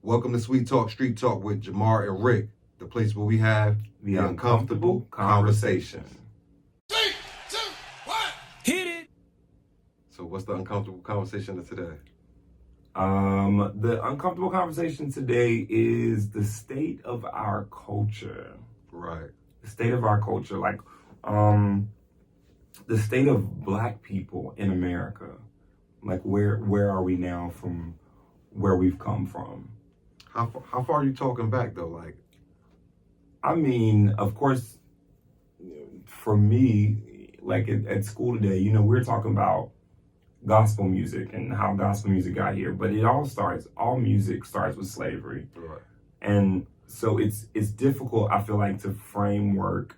Welcome to Sweet Talk Street Talk with Jamar and Rick, the place where we have the uncomfortable conversation. 3, 2, 1. Hit it. So what's the uncomfortable conversation of today? The uncomfortable conversation today is the state of our culture. Right. The state of our culture, the state of Black people in America. Like where are we now from where we've come from? How far are you talking back though? Like, I mean, of course, for me, like at school today, we're talking about gospel music and how gospel music got here, but all music starts with slavery. right. And so it's difficult, I feel like, to framework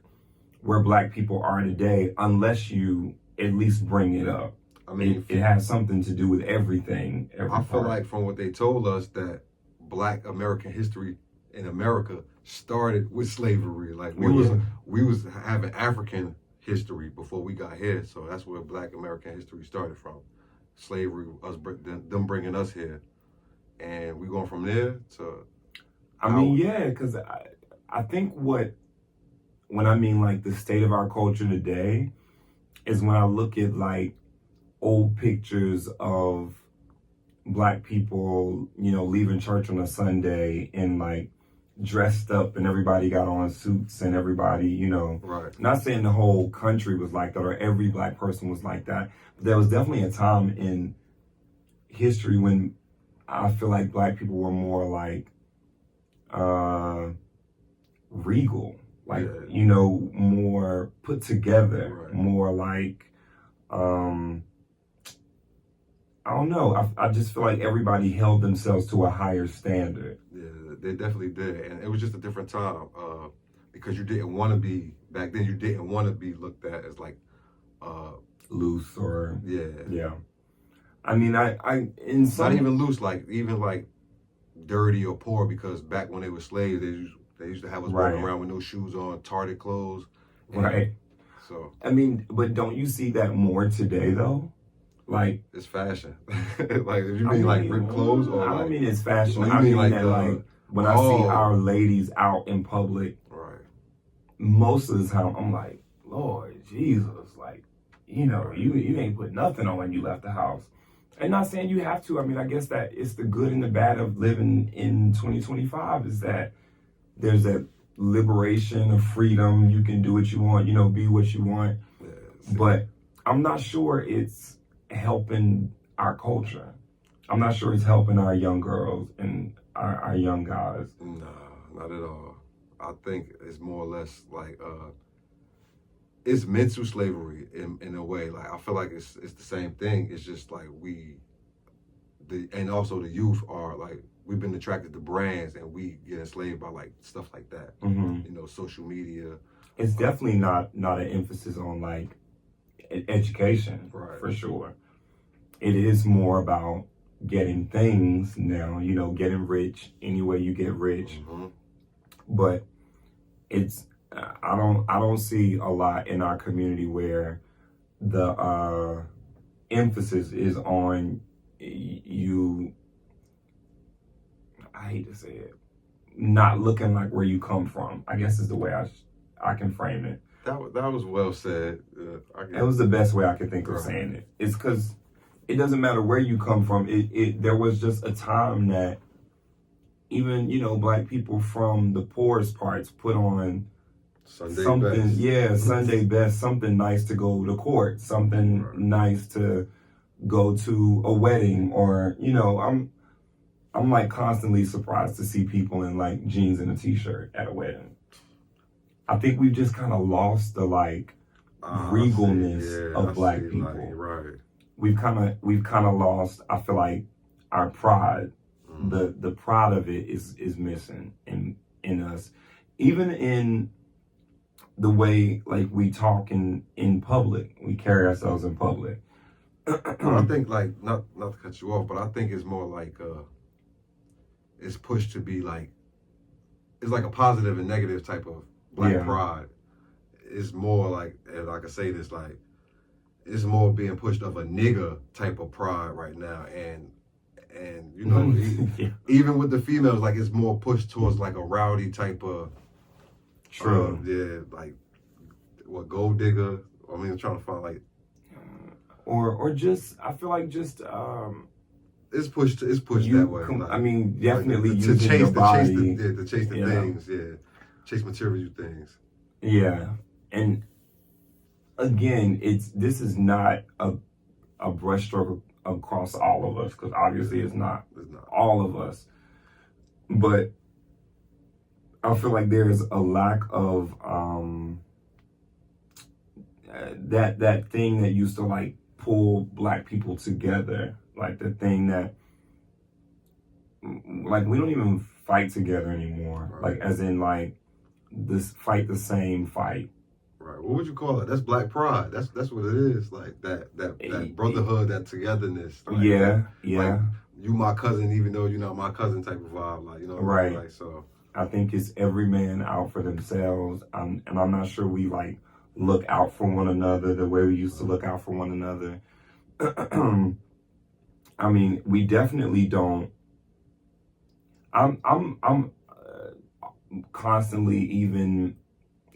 where Black people are today unless you at least bring it up. I mean, It has something to do with everything. I feel like from what they told us that Black American history in America started with slavery. Like we was having African history before we got here, so that's where Black American history started from. Slavery, them bringing us here, and we going from there to. I mean, yeah, because I think when I mean like the state of our culture today is when I look at like old pictures of Black people, leaving church on a Sunday and like dressed up and everybody got on suits and everybody, Right. not saying the whole country was like that or every Black person was like that, but there was definitely a time in history when I feel like Black people were more like regal, like, more put together, Right. more like, I don't know. I just feel like everybody held themselves to a higher standard. Yeah, they definitely did, and it was just a different time because you didn't want to be back then. You didn't want to be looked at as like Loose or yeah. I mean, I in some Not even loose, like even like dirty or poor, because back when they were slaves, they used to have us Right. walking around with no shoes on, tarted clothes. And right. So I mean, but don't you see that more today though? Like, it's fashion. Like if you mean like ripped clothes, or I don't like, mean it's fashion. or you I mean mean that like like when I see our ladies out in public, right. most of the time I'm like, Lord Jesus, like, you ain't put nothing on when you left the house. And not saying you have to. I mean, I guess that it's the good and the bad of living in 2025 is that there's that liberation of freedom. You can do what you want, be what you want. Yeah, But I'm not sure it's helping our culture. I'm not sure it's helping our young girls and our young guys. nah, not at all. I think it's more or less like it's mental slavery in a way. Like I feel like it's the same thing. It's just like and also the youth are like we've been attracted to brands and we get enslaved by like stuff like that. Mm-hmm. Social media. It's definitely not an emphasis on like education, Right. for sure. It is more about getting things now, getting rich any way you get rich. Mm-hmm. But it's I don't see a lot in our community where the emphasis is on you. I hate to say it, not looking like where you come from, I guess is the way I can frame it. That was well said. That was the best way I could think of saying it. It's because it doesn't matter where you come from. There was just a time that even, Black people from the poorest parts put on Sunday best. Sunday best, something nice to go to court, something Right. nice to go to a wedding, or, I'm like constantly surprised to see people in like jeans and a t-shirt at a wedding. I think we've just kind of lost the like regalness of Black people. Like, right. We've kind of lost, I feel like, our pride. Mm-hmm. The pride of it is missing in us, even in the way like we talk in public, we carry ourselves in public. Well, I think like not to cut you off, but I think it's more like it's pushed to be like it's like a positive and negative type of Black pride. It's more like, and I can say this, like it's more being pushed of a nigga type of pride right now, and and you know, Yeah. even with the females, like it's more pushed towards like a rowdy type of. True. Yeah, like what gold digger. I mean, I'm trying to find like Or just I feel like just it's pushed you that way. Like, I mean definitely like, using your body. to chase the you know. things, chase material things. Yeah. And again, this is not a brushstroke across all of us, because obviously it's not It's not. all of us. But I feel like there's a lack of that thing that used to like pull black people together, like the thing that like we don't even fight together anymore, Right. like as in like this fight the same fight. Right. What would you call it? That's black pride. That's what it is. Like that brotherhood, that togetherness. Like, Yeah. like, you my cousin, even though you're not my cousin type of vibe. Like, you know what I mean? Right. Like, so I think it's every man out for themselves, and I'm not sure we like look out for one another the way we used to look out for one another. I mean, we definitely don't. I'm constantly even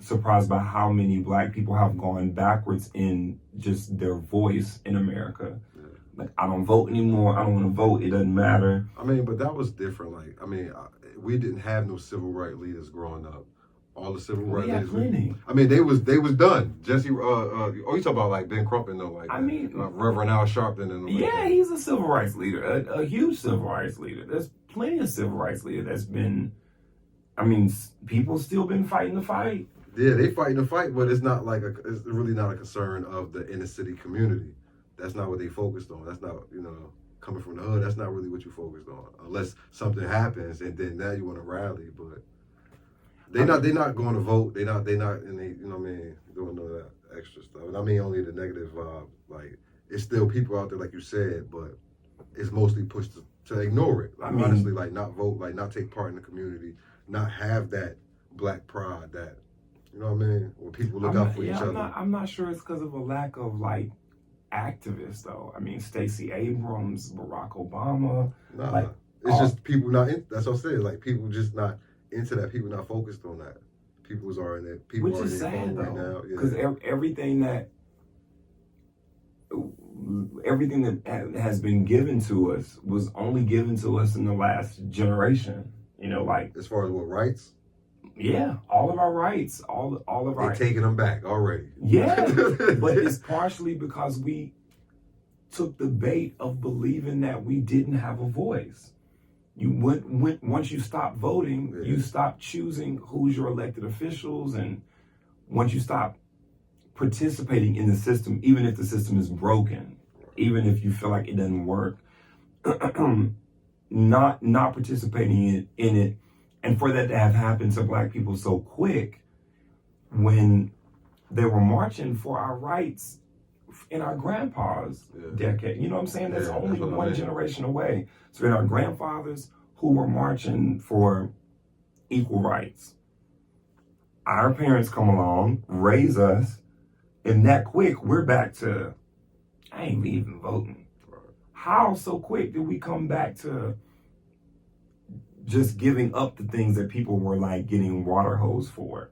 surprised by how many black people have gone backwards in just their voice in America. yeah. Like, I don't vote anymore. I don't want to vote. It doesn't matter. I mean, but that was different. Like, I mean, we didn't have no civil rights leaders growing up. All the civil rights We had leaders. plenty. I mean, they was done. Jesse, oh, you talk about like Ben Crump though, like I mean, Reverend Al Sharpton and yeah, he's a civil rights leader, a huge civil rights leader. There's plenty of civil rights leaders that's been. I mean, people still been fighting the fight. Yeah, they fighting the fight, but it's not like it's really not a concern of the inner city community. That's not what they focused on. That's not, you know, coming from the hood. That's not really what you focused on, unless something happens and then now you want to rally. But they not going to vote. They not, and they, you know what I mean, doing none of that extra stuff. And I mean only the negative vibe. Like, it's still people out there, like you said, but it's mostly pushed to ignore it. Like, I mean, honestly, like not vote, like not take part in the community, not have that black pride, that, you know what I mean, where people look out for each other. I'm not sure it's because of a lack of like activists though. I mean, Stacey Abrams, Barack Obama. Nah, like, it's just people not in. That's what I'm saying. Like, people just not into that. People not focused on that. People's are in it. People Which are is sad involved right though, now. because everything that has been given to us was only given to us in the last generation. You know, like, as far as what rights, yeah, all of our rights, all of our. they taking them back already. Yeah, but it's partially because we took the bait of believing that we didn't have a voice. You went once you stop voting, Yeah. you stop choosing who's your elected officials, and once you stop participating in the system, even if the system is broken, even if you feel like it doesn't work, not participating in it, and for that to have happened to black people so quick, when they were marching for our rights in our grandpa's decade. You know what I'm saying? That's only one generation away. So in our grandfathers who were marching for equal rights, our parents come along, raise us, and that quick, we're back to, I ain't even voting. Right. How so quick did we come back to just giving up the things that people were like getting water hose for?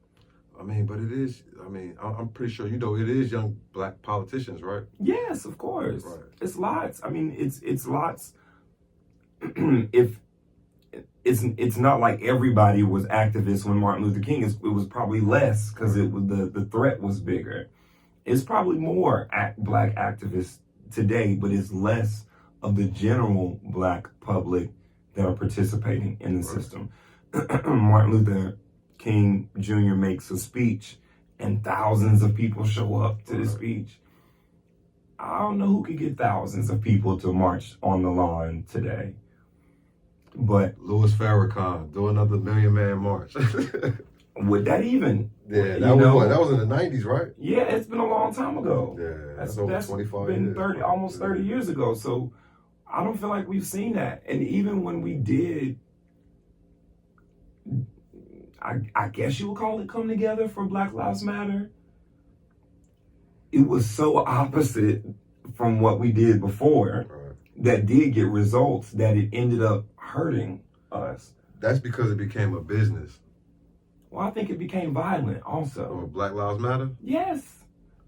I mean, but it is. I mean, I'm pretty sure, you know, it is young black politicians, right? Yes, of course. Right. It's lots. I mean, it's lots. If it's not like everybody was activists when Martin Luther King. It was probably less because it was the threat was bigger. It's probably more black activists today, but it's less of the general black public that are participating in the system. Martin Luther King Jr. makes a speech and thousands of people show up to the speech. I don't know who could get thousands of people to march on the lawn today. But Louis Farrakhan do another Million Man March. would that even? Yeah, that was in the 90s, right? Yeah, it's been a long time ago. Yeah, that's over 25 been years. 30, almost 30 years ago. So I don't feel like we've seen that. And even when we did, I guess you would call it come together for Black Lives Matter, it was so opposite from what we did before. Right. that did get results, that it ended up hurting us. That's because it became a business. Well, I think it became violent also. Or Black Lives Matter. Yes.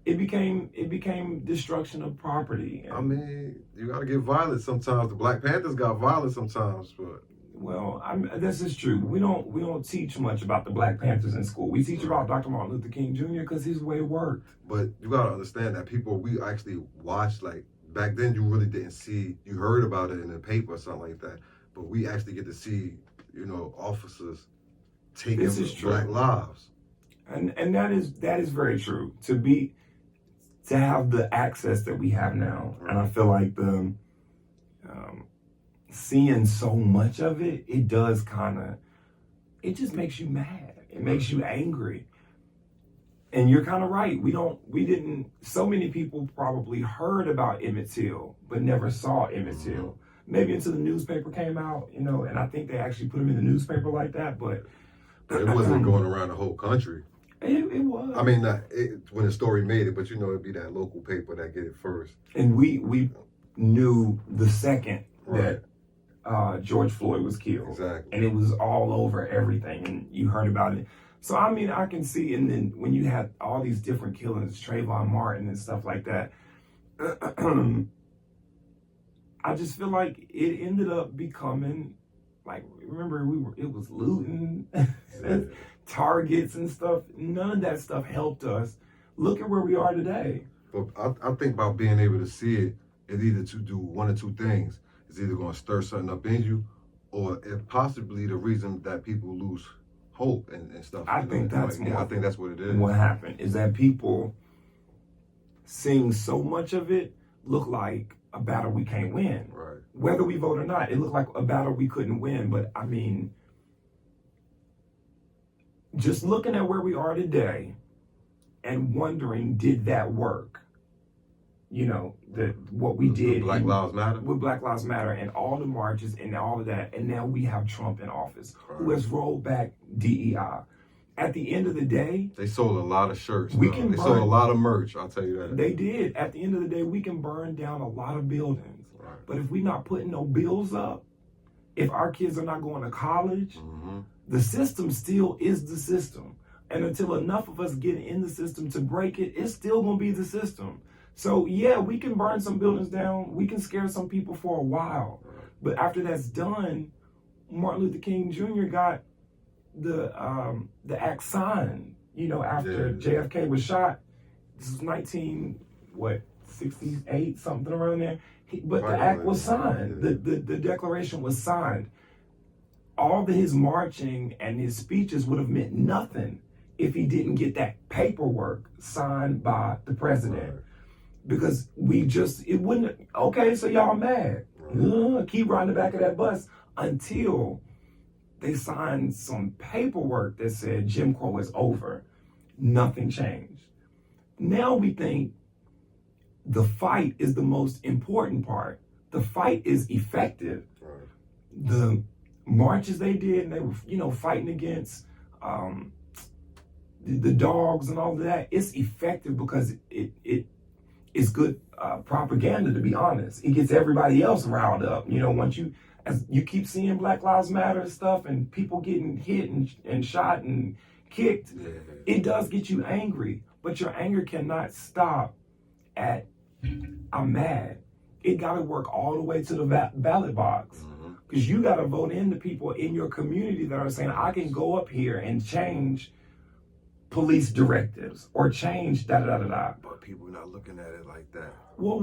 It became destruction of property. I mean, you got to get violent sometimes. The Black Panthers got violent sometimes, but well, this is true. We don't teach much about the Black Panthers in school. We teach about Dr. Martin Luther King Jr. because his way worked. But you got to understand that we actually watched, like, back then you really didn't see, you heard about it in the paper or something like that, but we actually get to see, officers taking Black lives. And that is very true. To have the access that we have now, and I feel like the seeing so much of it, it does it just makes you mad. It makes you angry. And you're kind of right. So many people probably heard about Emmett Till, but never saw Emmett Till. Maybe until the newspaper came out, and I think they actually put him in the newspaper like that, but it wasn't going around the whole country. It was. I mean, when the story made it, but it'd be that local paper that get it first. And we knew the second that George Floyd was killed. Exactly. And it was all over everything, and you heard about it. So, I mean, I can see, and then when you had all these different killings, Trayvon Martin and stuff like that, I just feel like it ended up becoming, like, remember, it was looting, targets and stuff. None of that stuff helped us. Look at where we are today. But I think about being able to see it, it's either to do one or two things. It's either going to stir something up in you, or it possibly the reason that people lose hope and stuff. I think that's I think that's what it is. What happened is that people seeing so much of it look like a battle we can't win. Right. Whether we vote or not, it looked like a battle we couldn't win. But I mean, just looking at where we are today and wondering, did that work? What we did. Black Lives Matter? With Black Lives Matter and all the marches and all of that. And now we have Trump in office, who has rolled back DEI. At the end of the day, they sold a lot of shirts. They sold a lot of merch, I'll tell you that. They did. At the end of the day, we can burn down a lot of buildings. Right. But if we're not putting no bills up, if our kids are not going to college, the system still is the system. And until enough of us get in the system to break it, it's still going to be the system. So, yeah, we can burn some buildings down. We can scare some people for a while. Right. But after that's done, Martin Luther King Jr. got the act signed, after JFK was shot. This was 1968, something around there. But the act was signed. The declaration was signed. All his marching and his speeches would have meant nothing if he didn't get that paperwork signed by the president. Right. Because it wouldn't, okay, so y'all mad. Right. Keep riding the back of that bus until they signed some paperwork that said Jim Crow is over. Nothing changed. Now we think the fight is the most important part. The fight is effective. Right. The marches they did, and they were, fighting against the dogs and all of that. It's effective because it's good propaganda, to be honest. It gets everybody else riled up. As you keep seeing Black Lives Matter stuff and people getting hit and shot and kicked, it does get you angry. But your anger cannot stop at, I'm mad. It got to work all the way to the ballot box. Because you got to vote in the people in your community that are saying, I can go up here and change police directives or change da-da-da-da-da. But people are not looking at it like that. Well,